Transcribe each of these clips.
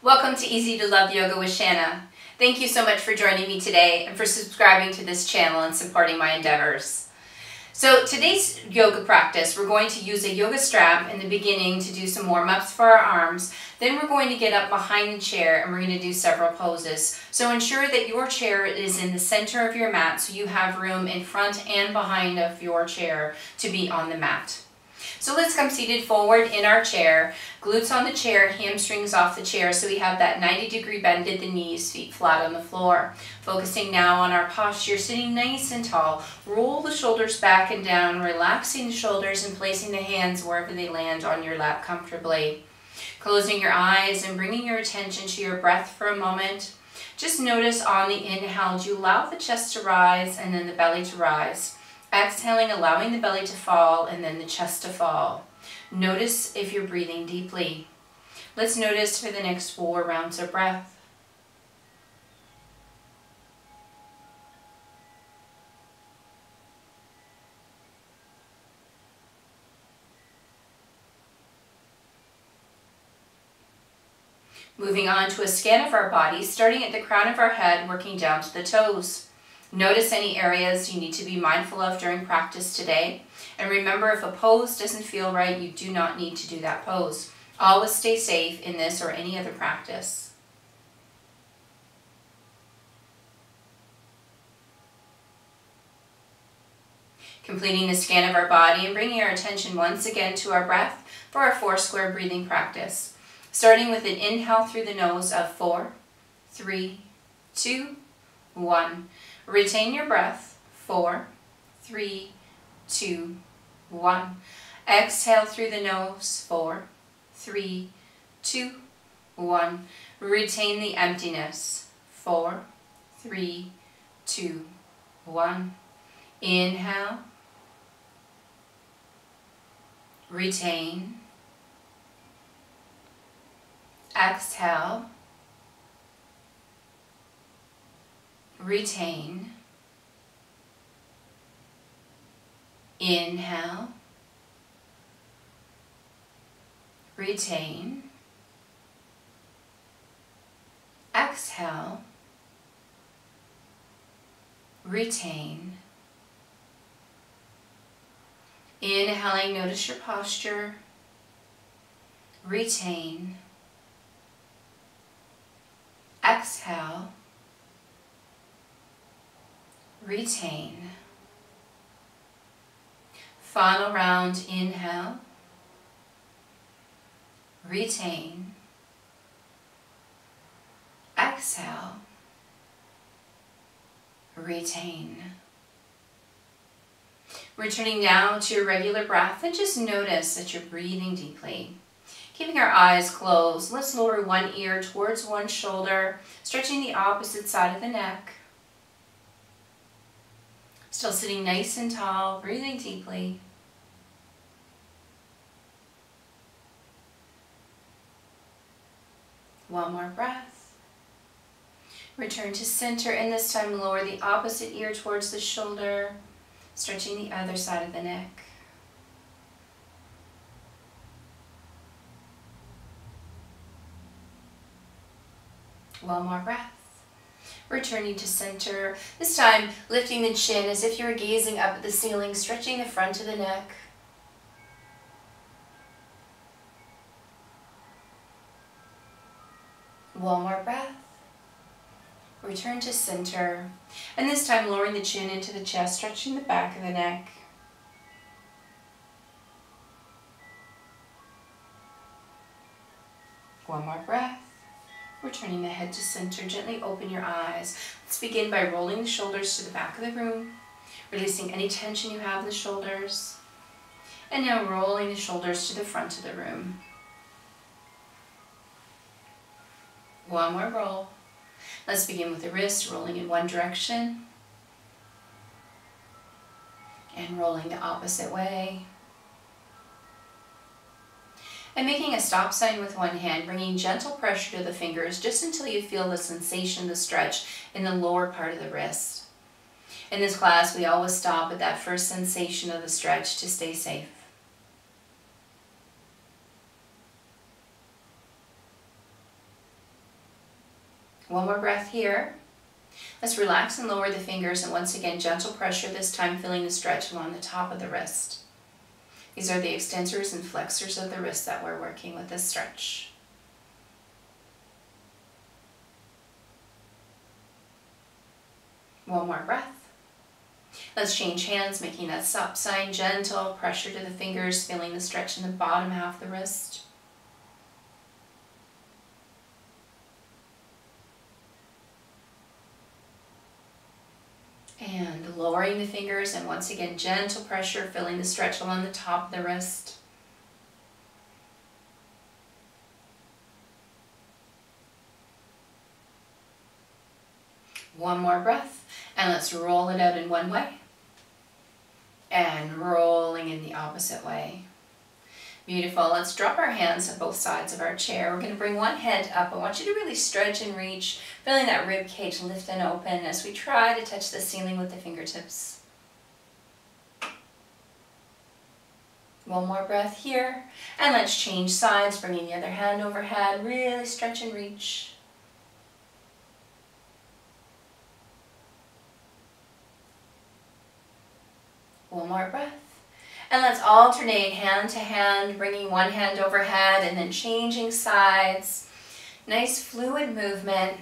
Welcome to Easy to Love Yoga with Shanna. Thank you so much for joining me today and for subscribing to this channel and supporting my endeavors. So today's yoga practice, we're going to use a yoga strap in the beginning to do some warm-ups for our arms. Then we're going to get up behind the chair and we're going to do several poses. So ensure that your chair is in the center of your mat so you have room in front and behind of your chair to be on the mat. So let's come seated forward in our chair, glutes on the chair, hamstrings off the chair, so we have that 90-degree bend at the knees, feet flat on the floor. Focusing now on our posture, sitting nice and tall. Roll the shoulders back and down, relaxing the shoulders and placing the hands wherever they land on your lap comfortably. Closing your eyes and bringing your attention to your breath for a moment. Just notice on the inhale, do you allow the chest to rise and then the belly to rise? Exhaling, allowing the belly to fall and then the chest to fall. Notice if you're breathing deeply. Let's notice for the next 4 rounds of breath. Moving on to a scan of our body, starting at the crown of our head, working down to the toes. Notice any areas you need to be mindful of during practice today. And remember, if a pose doesn't feel right, you do not need to do that pose. Always stay safe in this or any other practice. Completing the scan of our body and bringing our attention once again to our breath for our 4 square breathing practice. Starting with an inhale through the nose of 4, 3, 2, 1. Retain your breath. 4, 3, 2, 1. Exhale through the nose. 4, 3, 2, 1. Retain the emptiness. 4, 3, 2, 1. Inhale. Retain. Exhale. Retain. Inhale. Retain. Exhale. Retain. Inhaling, notice your posture. Retain. Exhale. Retain. Final round, inhale. Retain. Exhale. Retain. Returning now to your regular breath and just notice that you're breathing deeply. Keeping our eyes closed, let's lower one ear towards one shoulder, stretching the opposite side of the neck. Still sitting nice and tall, breathing deeply. One more breath. Return to center and this time lower the opposite ear towards the shoulder, stretching the other side of the neck. One more breath. Returning to center, this time lifting the chin as if you were gazing up at the ceiling, stretching the front of the neck. One more breath. Return to center, and this time lowering the chin into the chest, stretching the back of the neck. One more breath. Returning the head to center, gently open your eyes. Let's begin by rolling the shoulders to the back of the room, releasing any tension you have in the shoulders. And now rolling the shoulders to the front of the room. One more roll. Let's begin with the wrist, rolling in one direction and rolling the opposite way. And making a stop sign with one hand, bringing gentle pressure to the fingers just until you feel the sensation, the stretch in the lower part of the wrist. In this class, we always stop at that first sensation of the stretch to stay safe. One more breath here. Let's relax and lower the fingers, and once again, gentle pressure, this time feeling the stretch along the top of the wrist. These are the extensors and flexors of the wrist that we're working with this stretch. One more breath. Let's change hands, making that stop sign, gentle pressure to the fingers, feeling the stretch in the bottom half of the wrist. And lowering the fingers, and once again, gentle pressure, feeling the stretch along the top of the wrist. One more breath, and let's roll it out in one way, and rolling in the opposite way. Beautiful. Let's drop our hands on both sides of our chair. We're going to bring one hand up. I want you to really stretch and reach, feeling that rib cage lift and open as we try to touch the ceiling with the fingertips. One more breath here, and let's change sides, bringing the other hand overhead, really stretch and reach. One more breath. And let's alternate hand to hand, bringing one hand overhead and then changing sides. Nice fluid movement.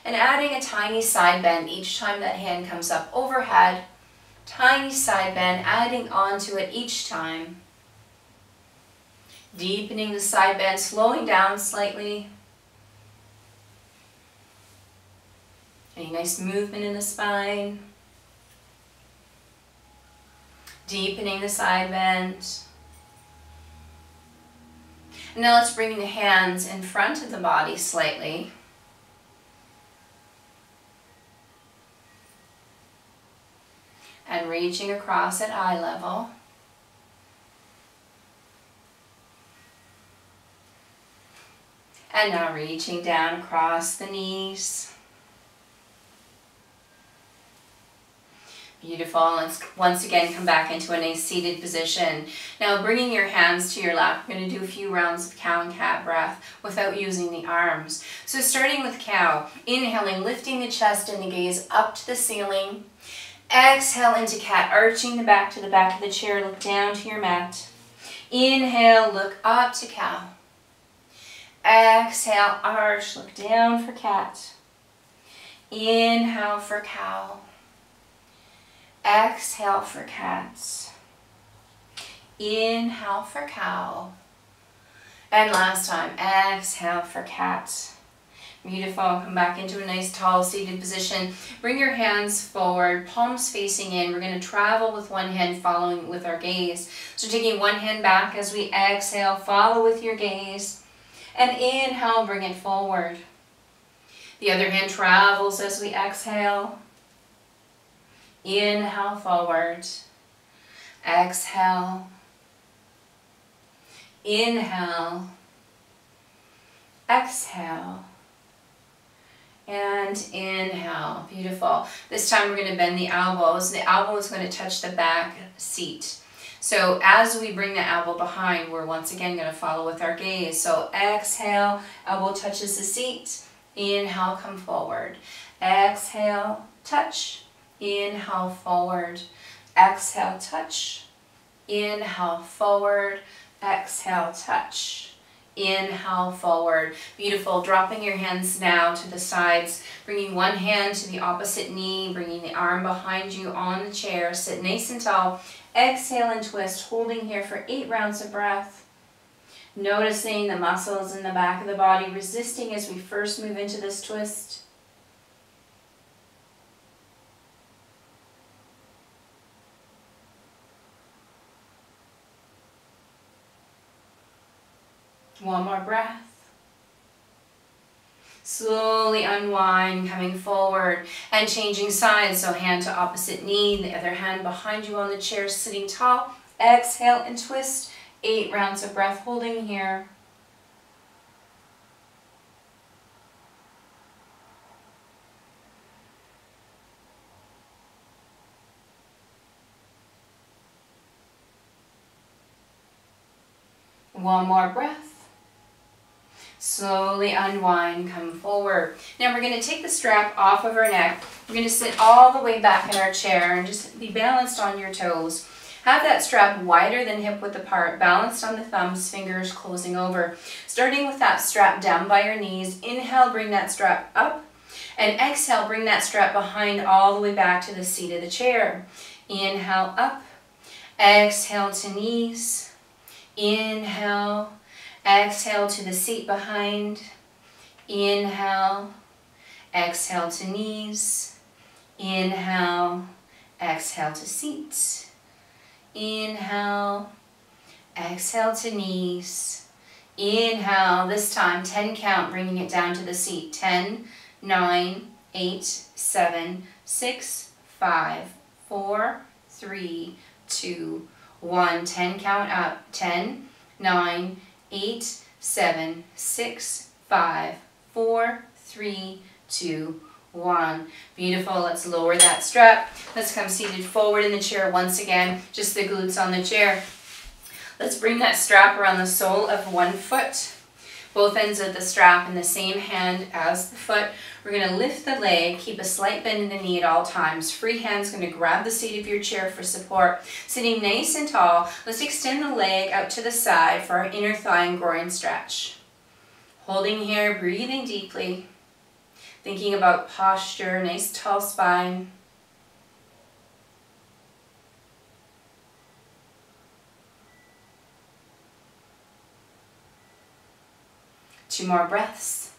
And adding a tiny side bend each time that hand comes up overhead. Tiny side bend, adding onto it each time. Deepening the side bend, slowing down slightly. Any nice movement in the spine. Deepening the side bend. And now let's bring the hands in front of the body slightly. And reaching across at eye level. And now reaching down across the knees. Beautiful. Let's once again come back into a nice seated position. Now bringing your hands to your lap, we're going to do a few rounds of cow and cat breath without using the arms. So starting with cow, inhaling, lifting the chest and the gaze up to the ceiling. Exhale into cat, arching the back to the back of the chair, look down to your mat. Inhale, look up to cow. Exhale, arch, look down for cat. Inhale for cow. Exhale for cat. Inhale for cow. And last time, exhale for cat. Beautiful. Come back into a nice tall seated position. Bring your hands forward, palms facing in. We're going to travel with one hand, following with our gaze. So taking one hand back as we exhale, follow with your gaze. And inhale, bring it forward. The other hand travels as we exhale. Inhale forward. Exhale. Inhale. Exhale. And inhale. Beautiful. This time we're going to bend the elbows. The elbow is going to touch the back seat. So as we bring the elbow behind, we're once again going to follow with our gaze. So exhale, elbow touches the seat. Inhale, come forward. Exhale, touch. Inhale, forward. Exhale, touch. Inhale, forward. Exhale, touch. Inhale, forward. Beautiful. Dropping your hands now to the sides. Bringing one hand to the opposite knee. Bringing the arm behind you on the chair. Sit nice and tall. Exhale and twist. Holding here for 8 rounds of breath. Noticing the muscles in the back of the body. Resisting as we first move into this twist. One more breath. Slowly unwind, coming forward and changing sides. So hand to opposite knee, the other hand behind you on the chair, sitting tall. Exhale and twist. 8 rounds of breath, holding here. One more breath. Slowly unwind, come forward. Now we're going to take the strap off of our neck. We're going to sit all the way back in our chair and just be balanced on your toes. Have that strap wider than hip width apart, balanced on the thumbs, fingers closing over. Starting with that strap down by your knees. Inhale, bring that strap up. And exhale, bring that strap behind all the way back to the seat of the chair. Inhale, up. Exhale to knees. Inhale. Exhale to the seat behind. Inhale. Exhale to knees. Inhale. Exhale to seat. Inhale. Exhale to knees. Inhale. This time, 10 count, bringing it down to the seat. 10, 9, 8, 7, 6, 5, 4, 3, 2, 1. 10 count up. 10, 9, 8, 7, 6, 5, 4, 3, 2, 1. Beautiful. Let's lower that strap. Let's come seated forward in the chair once again. Just the glutes on the chair. Let's bring that strap around the sole of one foot. Both ends of the strap in the same hand as the foot. We're going to lift the leg, keep a slight bend in the knee at all times. Free hand's going to grab the seat of your chair for support. Sitting nice and tall, let's extend the leg out to the side for our inner thigh and groin stretch. Holding here, breathing deeply. Thinking about posture, nice tall spine. Two more breaths.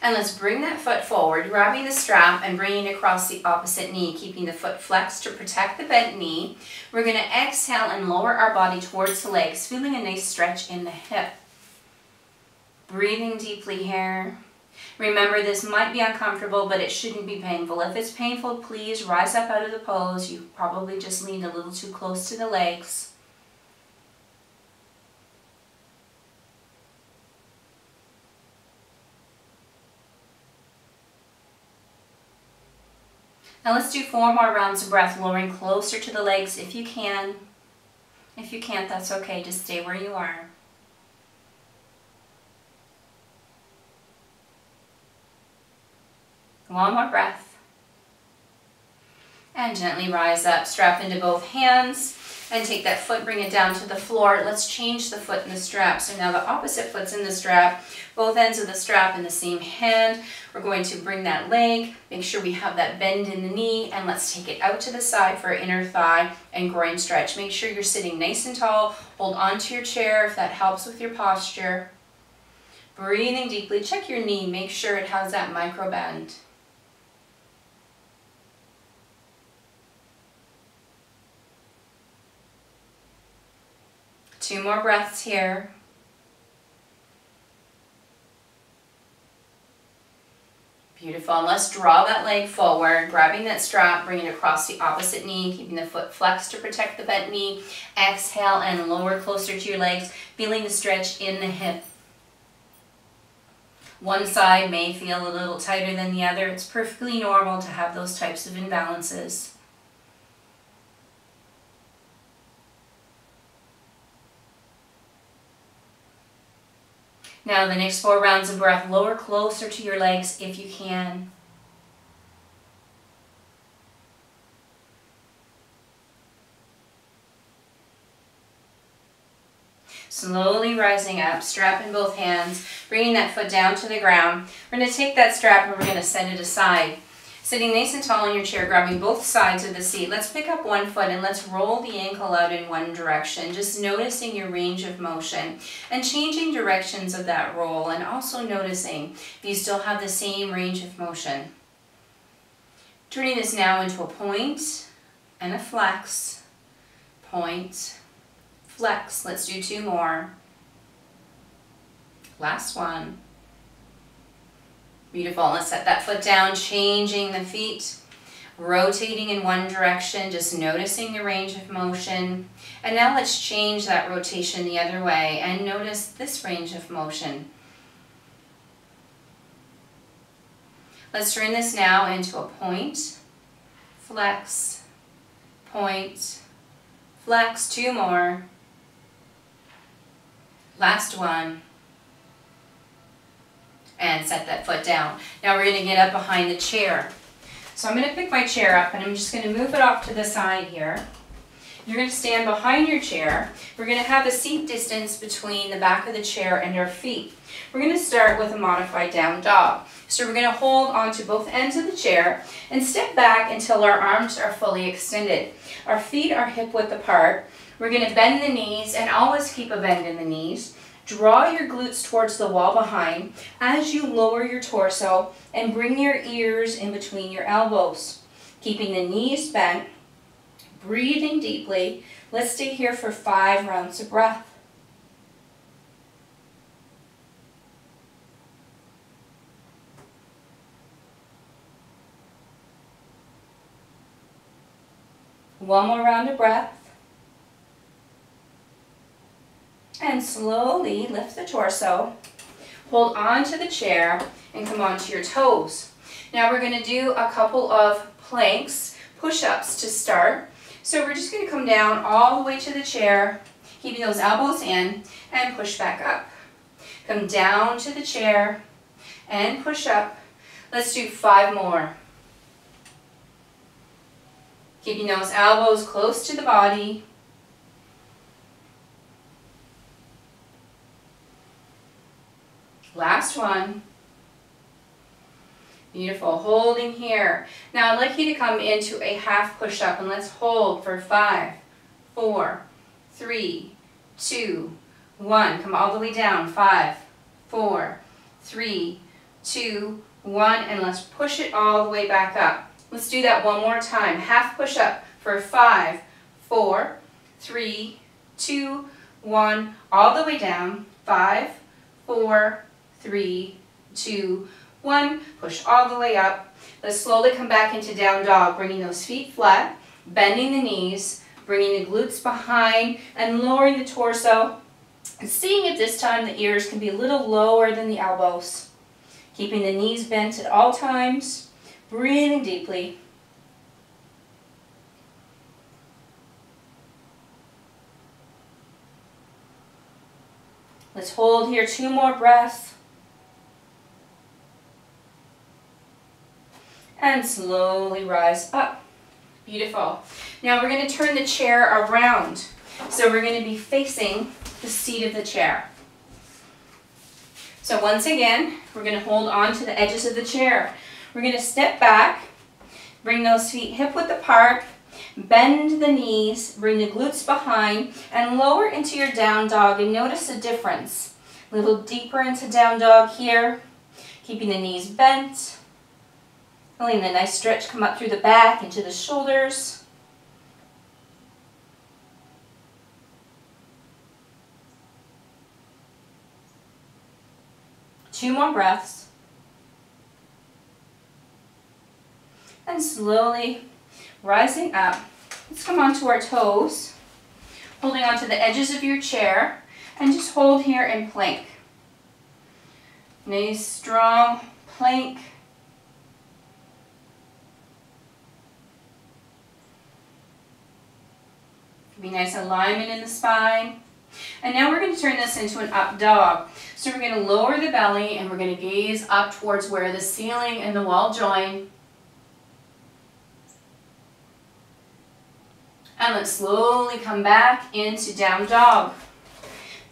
And let's bring that foot forward, grabbing the strap and bringing it across the opposite knee, keeping the foot flexed to protect the bent knee. We're going to exhale and lower our body towards the legs, feeling a nice stretch in the hip. Breathing deeply here. Remember, this might be uncomfortable, but it shouldn't be painful. If it's painful, please rise up out of the pose. You probably just leaned a little too close to the legs. Now let's do 4 more rounds of breath, lowering closer to the legs if you can. If you can't, that's okay. Just stay where you are. One more breath. And gently rise up, strap into both hands, and take that foot, bring it down to the floor. Let's change the foot in the strap. So now the opposite foot's in the strap, both ends of the strap in the same hand. We're going to bring that leg, make sure we have that bend in the knee, and let's take it out to the side for our inner thigh and groin stretch. Make sure you're sitting nice and tall. Hold onto your chair if that helps with your posture. Breathing deeply. Check your knee. Make sure it has that micro bend. Two more breaths here. Beautiful. And let's draw that leg forward, grabbing that strap, bringing it across the opposite knee, keeping the foot flexed to protect the bent knee. Exhale and lower closer to your legs, feeling the stretch in the hip. One side may feel a little tighter than the other. It's perfectly normal to have those types of imbalances. Now the next 4 rounds of breath, lower closer to your legs if you can. Slowly rising up, strap in both hands, bringing that foot down to the ground. We're going to take that strap and we're going to set it aside. Sitting nice and tall in your chair, grabbing both sides of the seat. Let's pick up one foot and let's roll the ankle out in one direction. Just noticing your range of motion and changing directions of that roll, and also noticing if you still have the same range of motion. Turning this now into a point and a flex. Point, flex. Let's do 2 more. Last one. Beautiful. Let's set that foot down, changing the feet, rotating in one direction, just noticing the range of motion. And now let's change that rotation the other way and notice this range of motion. Let's turn this now into a point, flex, point, flex. 2 more. Last one. And set that foot down. Now we're going to get up behind the chair. So I'm going to pick my chair up and I'm just going to move it off to the side here. You're going to stand behind your chair. We're going to have a seat distance between the back of the chair and our feet. We're going to start with a modified down dog. So we're going to hold onto both ends of the chair and step back until our arms are fully extended. Our feet are hip width apart. We're going to bend the knees and always keep a bend in the knees. Draw your glutes towards the wall behind as you lower your torso and bring your ears in between your elbows. Keeping the knees bent, breathing deeply. Let's stay here for 5 rounds of breath. One more round of breath. And slowly lift the torso. Hold on to the chair and come onto your toes. Now we're going to do a couple of planks, push-ups to start. So we're just going to come down all the way to the chair, keeping those elbows in, and push back up. Come down to the chair and push up. Let's do 5 more. Keeping those elbows close to the body. Last one. Beautiful. Holding here. Now I'd like you to come into a half push-up and let's hold for 5, 4, 3, 2, 1. Come all the way down. 5, 4, 3, 2, 1. And let's push it all the way back up. Let's do that one more time. Half push-up for 5, 4, 3, 2, 1. All the way down. 5, 4, 3, 2, 1. Push all the way up. Let's slowly come back into down dog, bringing those feet flat, bending the knees, bringing the glutes behind, and lowering the torso. And seeing if this time the ears can be a little lower than the elbows. Keeping the knees bent at all times. Breathing deeply. Let's hold here 2 more breaths. And slowly rise up. Beautiful. Now we're going to turn the chair around. So we're going to be facing the seat of the chair. So once again, we're going to hold on to the edges of the chair. We're going to step back, bring those feet hip width apart, bend the knees, bring the glutes behind, and lower into your down dog. And notice the difference. A little deeper into down dog here, keeping the knees bent, feeling the nice stretch come up through the back into the shoulders. Two more breaths. And slowly rising up. Let's come onto our toes, holding onto the edges of your chair, and just hold here in plank. Nice strong plank. Be nice alignment in the spine. And now we're going to turn this into an up dog. So we're going to lower the belly and we're going to gaze up towards where the ceiling and the wall join. And let's slowly come back into down dog.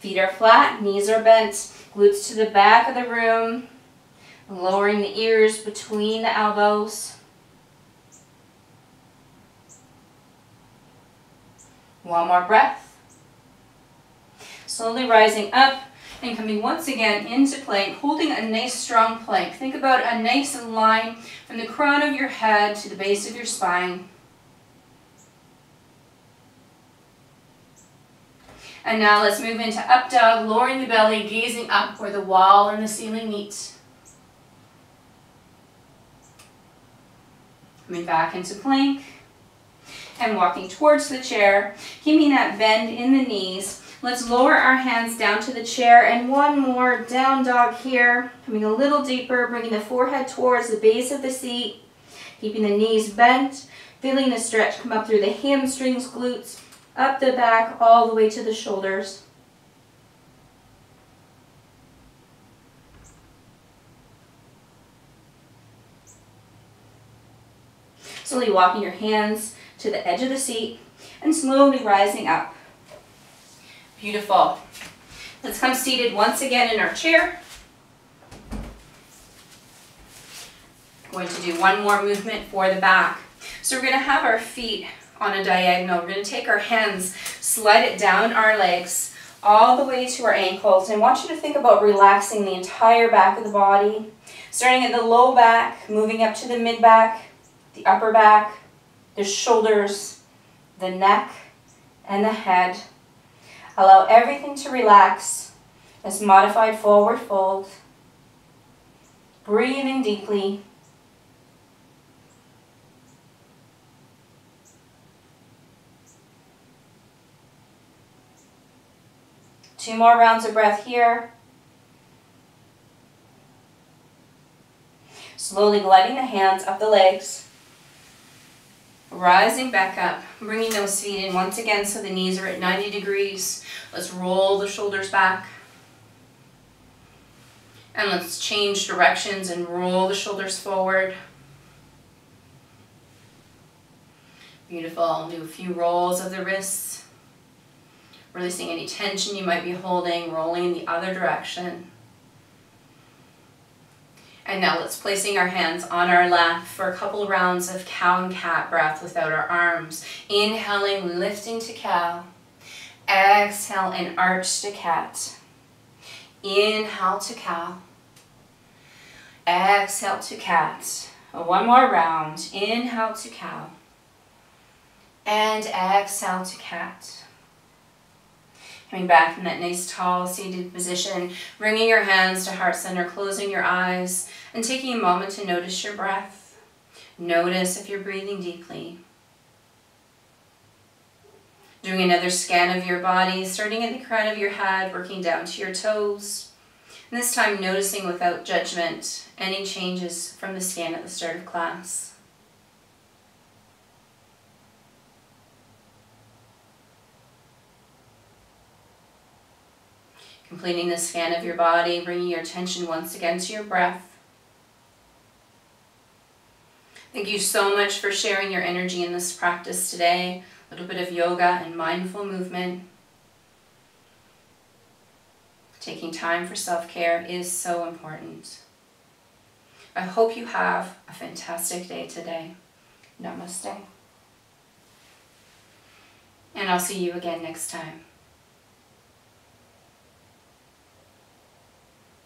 Feet are flat, knees are bent, glutes to the back of the room, lowering the ears between the elbows. One more breath. Slowly rising up and coming once again into plank, holding a nice strong plank. Think about a nice line from the crown of your head to the base of your spine. And now let's move into up dog, lowering the belly, gazing up where the wall and the ceiling meet. Coming back into plank and walking towards the chair, keeping that bend in the knees. Let's lower our hands down to the chair and one more down dog here, coming a little deeper, bringing the forehead towards the base of the seat, keeping the knees bent, feeling the stretch come up through the hamstrings, glutes, up the back, all the way to the shoulders. Slowly walking your hands to the edge of the seat and slowly rising up. Beautiful. Let's come seated once again in our chair. Going to do one more movement for the back. So we're going to have our feet on a diagonal. We're going to take our hands, slide it down our legs all the way to our ankles. And I want you to think about relaxing the entire back of the body, starting at the low back, moving up to the mid back, the upper back, the shoulders, the neck, and the head. Allow everything to relax as modified forward fold. Breathing deeply. Two more rounds of breath here. Slowly gliding the hands up the legs. Rising back up, bringing those feet in once again so the knees are at 90 degrees. Let's roll the shoulders back. And let's change directions and roll the shoulders forward. Beautiful. Do a few rolls of the wrists. Releasing any tension you might be holding, rolling in the other direction. And now let's placing our hands on our lap for a couple rounds of cow and cat breath without our arms. Inhaling, lifting to cow. Exhale and arch to cat. Inhale to cow. Exhale to cat. One more round. Inhale to cow. And exhale to cat. Coming back in that nice tall seated position, bringing your hands to heart center, closing your eyes, and taking a moment to notice your breath. Notice if you're breathing deeply. Doing another scan of your body, starting at the crown of your head, working down to your toes. And this time noticing without judgment any changes from the scan at the start of class. Completing the scan of your body, bringing your attention once again to your breath. Thank you so much for sharing your energy in this practice today. A little bit of yoga and mindful movement. Taking time for self-care is so important. I hope you have a fantastic day today. Namaste. And I'll see you again next time.